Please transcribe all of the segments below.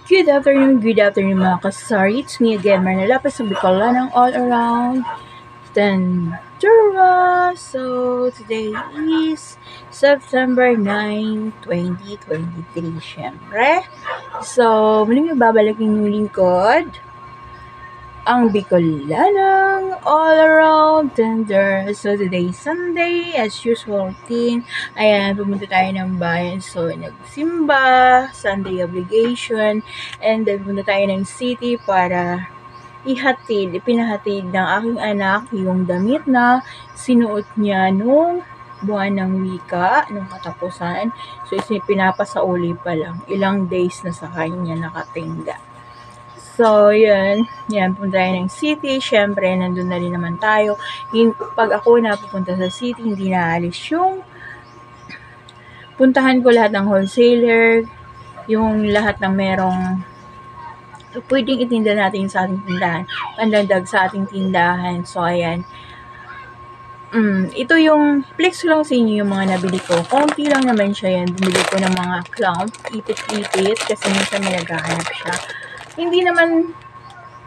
Good afternoon mga kasari. It's me again, Marnella pa sa Bicolanang all around Tendura. So, today is September 9, 2023, syempre. So, muling babalik yung lingkod, ang Bicolanang all around tender. So, today is Sunday, as usual routine. Ayan, pumunta tayo ng bayan. So, nagsimba, Sunday obligation, and then pumunta tayo ng city para ipinahatid ng aking anak yung damit na sinuot niya nung buwan ng wika, nung katapusan. So, pinapasauli pa lang. Ilang days na sa kanya nakatingga. So, yan, punta tayo ng city. Siyempre, nandun na rin naman tayo. Pag ako napupunta sa city, hindi naalis yung puntahan ko lahat ng wholesaler, yung lahat ng merong pwedeng itinda natin sa ating tindahan, pandagdag sa ating tindahan. So, ayan. Ito yung, flex ko lang sa inyo yung mga nabili ko. Konti lang naman siya yan. Bumili ko ng mga clown, ipit-ipit, kasi minsan may naghahanap siya. Hindi naman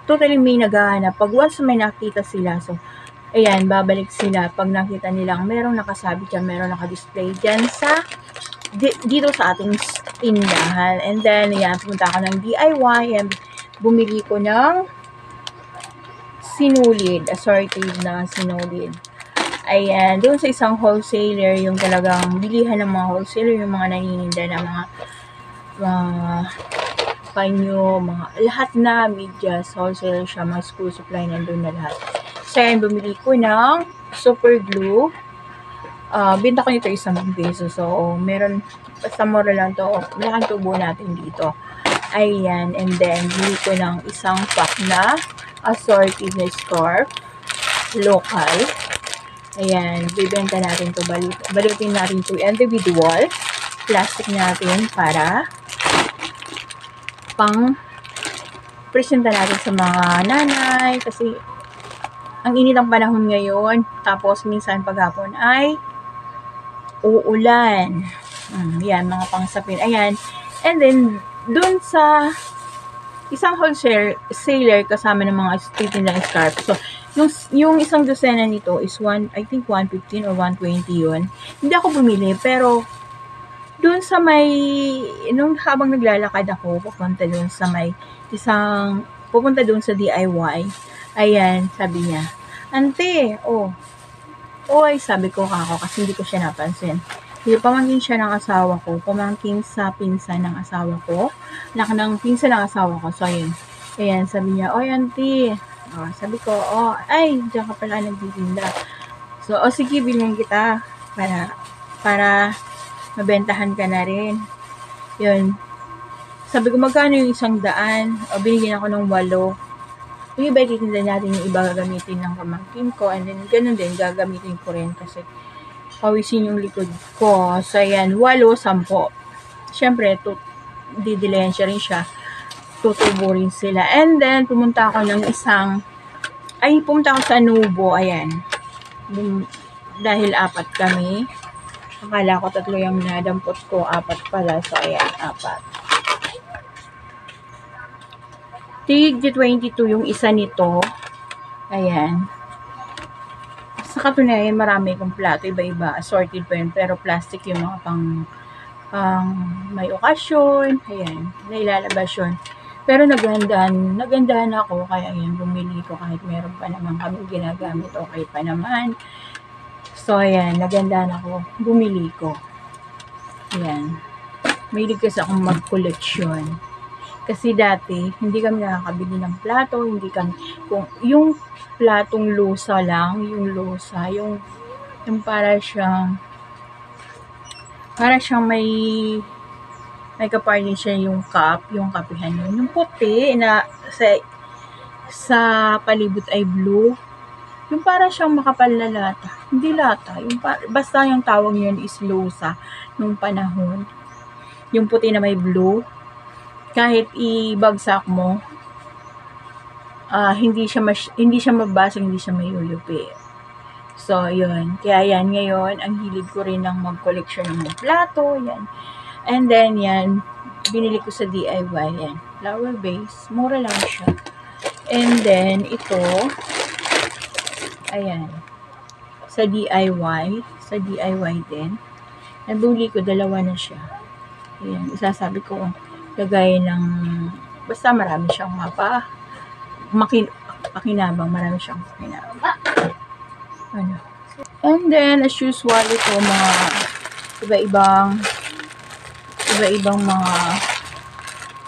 totally may naghahanap. Pag once may nakita sila, so, ayan, babalik sila. Pag nakita nilang merong nakasabi dyan, merong nakadisplay dyan sa, dito sa ating tindahan. And then, ayan, pumunta ako ng DIY, and bumili ko ng sinulid, assorted na sinulid. Ayan, doon sa isang wholesaler, yung talagang bilihan ng mga wholesaler, yung mga nanininda ng mga panyo, mga lahat na medyas, wholesaler siya, mga school supply, nandun na lahat. So, ayan, bumili ko ng super glue. Binta ko nito ₱1. So, meron, basta mura lang to. Malaking tubo natin dito. Ayan, and then, bili ko ng isang pack na assorted na scarf, local. Ayan, bibenta natin to, balutin natin to individual. Plastic natin para pang presenta natin sa mga nanay, kasi ang init ng panahon ngayon, tapos minsan paghapon ay uulan. Yan, mga pangsapin. Ayan, and then dun sa isang wholesaler kasama ng mga titinda ng scarf. So, yung isang dosena nito is I think 115 or 120 yun. Hindi ako bumili, pero doon sa may, nung habang naglalakad ako, pupunta doon sa DIY, ayan, sabi niya, "Ante, ay, sabi ko kako, kasi hindi ko siya napansin. Pamangkin siya ng asawa ko, pamangkin sa pinsan ng asawa ko, anak ng pinsan ng asawa ko." So, ayun. Ayan, sabi niya, "Oy, auntie." Sabi ko, ay, diyan ka pala nagtitinda. So, sige, bilhin kita para mabentahan ka na rin. Yun. Sabi ko, magkano yung 100? Binigyan ako ng 8. Yung iba, titinda natin, yung iba gagamitin ng pamangkin ko, and then ganun din, gagamitin ko rin kasi pawisin yung likod ko. So, ayan, 8, 10. Siyempre, didilensya rin siya. Tutubo rin sila. And then, pumunta ako sa Nubo, ayan. Dahil 4 kami. Akala ko 3 yung nadampot ko, 4 pala. So, ayan, 4. Tig 22 yung isa nito. Ayan. Sa katunayan, marami kong plato, iba-iba. Assorted pa yun, pero plastic yung mga pang may okasyon. Ayan, nailalabas yun. Pero nagandahan ako, kaya ayan, bumili ko kahit meron pa naman kami ginagamit, okay pa naman. So, ayan, nagandahan ako, bumili ko. Ayan, mahilig kasi akong mag-koleksyon. Kasi dati, hindi kami nakakabili ng plato, kung yung platong lusa lang, yung para siyang may kapartner siya yung cup, yung kapihan yun. Yung puti na sa palibot ay blue. Yung para siyang makapal na lata. Hindi lata. Basta yung tawag yun is lusa nung panahon. Yung puti na may blue. Kahit ibagsak mo, hindi siya mabasag, hindi siya mayuyupi. So, yun. Kaya yan, ngayon, ang hilig ko rin ng mag-collection ng plato. Yan. And then, yan, binili ko sa DIY. Yan. Flower base. Mura lang siya. And then, ito, ayan, sa DIY din. Nabuli ko, dalawa na siya. Ayan, isasabi ko, lagay ng, basta marami siyang pakinabang, marami siyang pakinabang. Ano. And then, as usual, ito, mga iba-ibang mga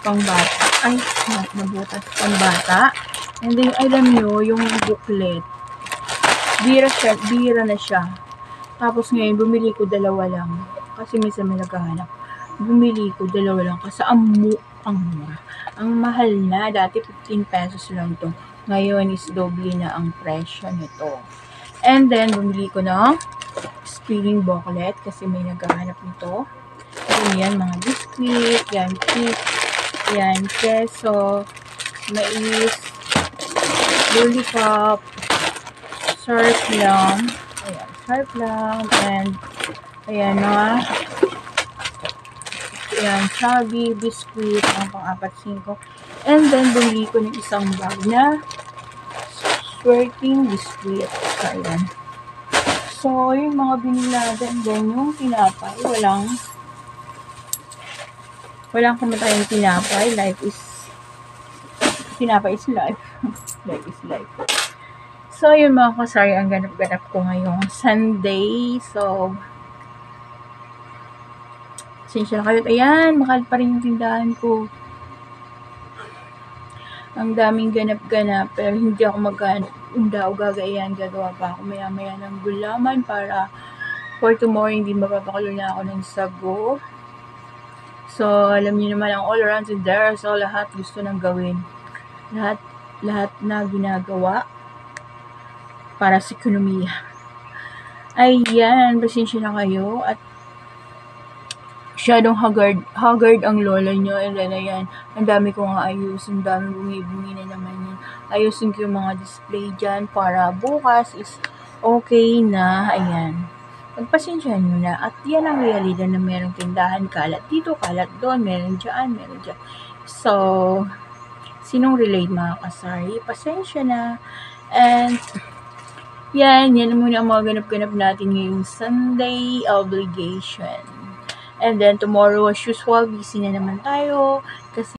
pangbata. Ay, nabutas. Pangbata. And then, alam nyo, yung booklet, bira na siya. Tapos ngayon, bumili ko dalawa lang. Kasi minsan may naghahanap. Bumili ko dalawa lang kasi ang mura. Ang mahal na. Dati 15 pesos lang to. Ngayon is doble na ang presyo nito. And then, bumili ko ng spelling booklet kasi may naghahanap nito. Yan, mga biscuit, yan, chips, yan, keso, mais, lollipop, surf lang, and ayan na, ayan, chubby, biscuit, ang pang-apat, 5. And then, bumili ko ng isang bag na squirting biscuit. So, ayan. So, yung mga binilagan din, yung tinapay, walang kamatayang tinapay. Tinapay is life. Life is life. So, yun mga kasari, ang ganap-ganap ko ngayong Sunday. So, sinsya na kayo. Ayan, mahal pa rin yung tindahan ko. Ang daming ganap-ganap, pero hindi ako maghanap. Gagayan, gagawa pa ako maya-maya ng gulaman para for tomorrow hindi mapapakulo na ako ng sago. So, alam niyo naman ang all around in there. So, lahat gusto nang gawin. Lahat na ginagawa para sa ekonomiya. Ayan, pasensya na kayo. At masyadong haggard ang lola nyo. And then, ayan, ang dami ko nga ayusin. Ang dami bumi na naman yun. Ayusin ko yung mga display dyan para bukas is okay na. Ayan. Pagpasensyahan nyo na. At yan ang realidad na merong tindahan, kalat dito, kalat doon, meron dyan. So, sinong relate mga kasari? Pasensya na. And, yan muna ang mga ganap-ganap natin ngayong Sunday obligation. And then, tomorrow, as usual, busy na naman tayo.